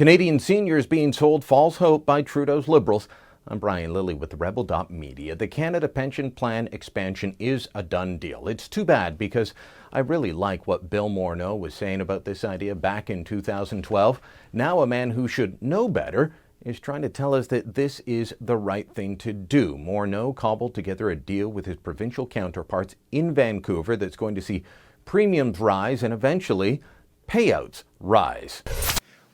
Canadian seniors being sold false hope by Trudeau's Liberals. I'm Brian Lilly with TheRebel.media. The Canada Pension Plan expansion is a done deal. It's too bad because I really like what Bill Morneau was saying about this idea back in 2012. Now a man who should know better is trying to tell us that this is the right thing to do. Morneau cobbled together a deal with his provincial counterparts in Vancouver that's going to see premiums rise and eventually payouts rise.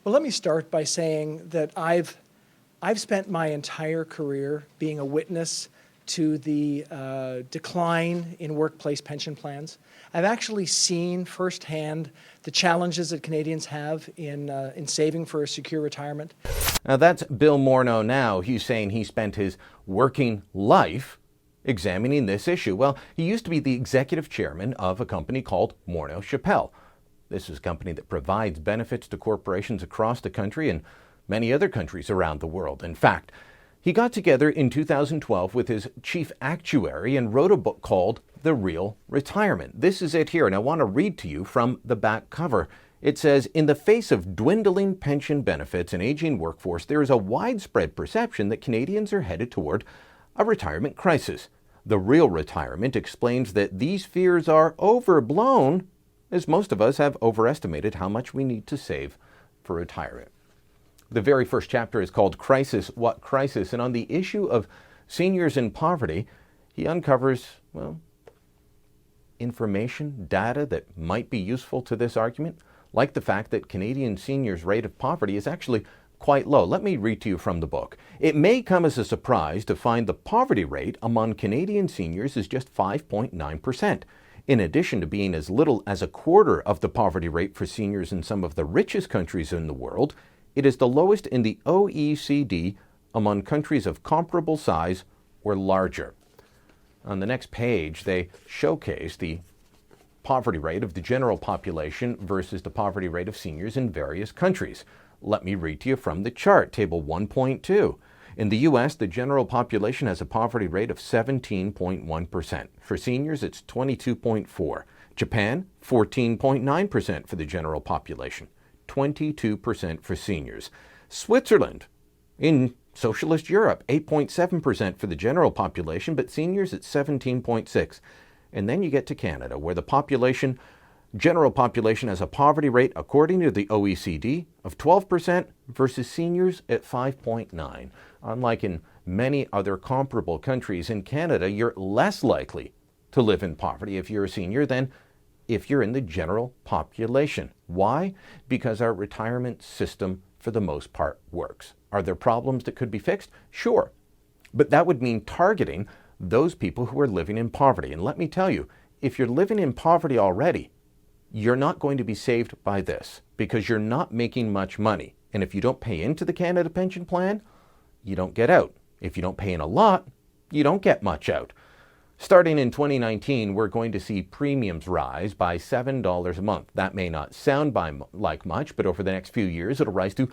Well, let me start by saying that I've spent my entire career being a witness to the decline in workplace pension plans. I've actually seen firsthand the challenges that Canadians have in saving for a secure retirement. Now that's Bill Morneau now. He's saying he spent his working life examining this issue. Well, he used to be the executive chairman of a company called Morneau Chappell. This is a company that provides benefits to corporations across the country and many other countries around the world. In fact, he got together in 2012 with his chief actuary and wrote a book called The Real Retirement. This is it here, and I want to read to you from the back cover. It says, in the face of dwindling pension benefits and aging workforce, there is a widespread perception that Canadians are headed toward a retirement crisis. The Real Retirement explains that these fears are overblown, as most of us have overestimated how much we need to save for retirement. The very first chapter is called Crisis, What Crisis? And on the issue of seniors in poverty, he uncovers, information, data that might be useful to this argument, like the fact that Canadian seniors' rate of poverty is actually quite low. Let me read to you from the book. It may come as a surprise to find the poverty rate among Canadian seniors is just 5.9%. In addition to being as little as a quarter of the poverty rate for seniors in some of the richest countries in the world, it is the lowest in the OECD among countries of comparable size or larger. On the next page, they showcase the poverty rate of the general population versus the poverty rate of seniors in various countries. Let me read to you from the chart, table 1.2. In the U.S., the general population has a poverty rate of 17.1%. For seniors, it's 22.4%. Japan, 14.9% for the general population, 22% for seniors. Switzerland, in socialist Europe, 8.7% for the general population, but seniors at 17.6%. And then you get to Canada, where the general population has a poverty rate, according to the OECD, of 12% versus seniors at 5.9%. Unlike in many other comparable countries, in Canada, you're less likely to live in poverty if you're a senior than if you're in the general population. Why? Because our retirement system, for the most part, works. Are there problems that could be fixed? Sure. But that would mean targeting those people who are living in poverty. And let me tell you, if you're living in poverty already, you're not going to be saved by this because you're not making much money. And if you don't pay into the Canada Pension Plan, you don't get out. If you don't pay in a lot, you don't get much out. Starting in 2019, we're going to see premiums rise by $7 a month. That may not sound like much, but over the next few years, it'll rise to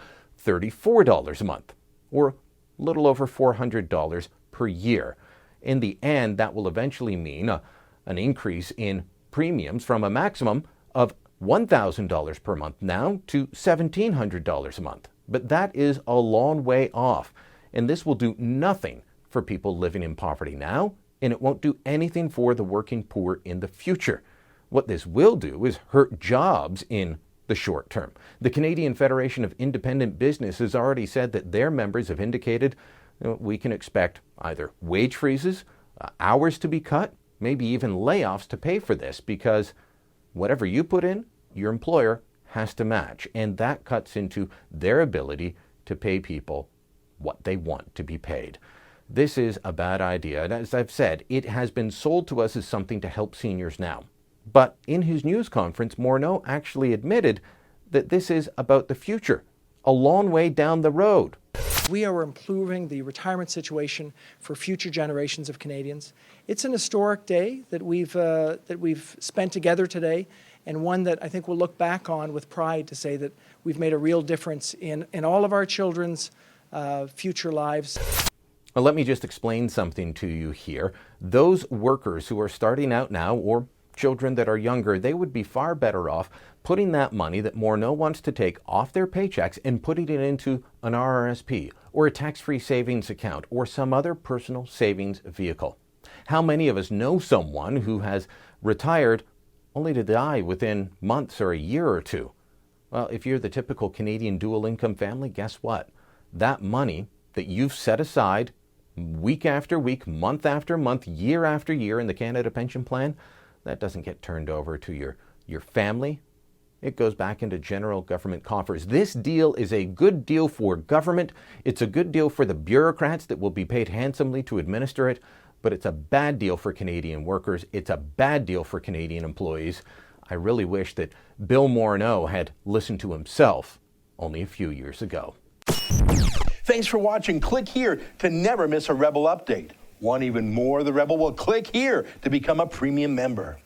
$34 a month, or a little over $400 per year. In the end, that will eventually mean an increase in premiums from a maximum of $1,000 per month now to $1,700 a month. But that is a long way off, and this will do nothing for people living in poverty now, and it won't do anything for the working poor in the future. What this will do is hurt jobs in the short term. The Canadian Federation of Independent Business has already said that their members have indicated we can expect either wage freezes, hours to be cut, maybe even layoffs to pay for this, because whatever you put in, your employer has to match. And that cuts into their ability to pay people what they want to be paid. This is a bad idea. And as I've said, it has been sold to us as something to help seniors now. But in his news conference, Morneau actually admitted that this is about the future, a long way down the road. We are improving the retirement situation for future generations of Canadians. It's an historic day that we've spent together today, and one that I think we'll look back on with pride to say that we've made a real difference in all of our children's future lives. Well, let me just explain something to you here. Those workers who are starting out now, or children that are younger, they would be far better off putting that money that Morneau wants to take off their paychecks and putting it into an RRSP or a tax-free savings account or some other personal savings vehicle. How many of us know someone who has retired only to die within months or a year or two? Well, if you're the typical Canadian dual income family, guess what? That money that you've set aside week after week, month after month, year after year in the Canada Pension Plan, that doesn't get turned over to your family. It goes back into general government coffers. This deal is a good deal for government. It's a good deal for the bureaucrats that will be paid handsomely to administer it, but it's a bad deal for Canadian workers. It's a bad deal for Canadian employees. I really wish that Bill Morneau had listened to himself only a few years ago. Thanks for watching. Click here to never miss a Rebel update. Want even more of The Rebel? Well, click here to become a premium member.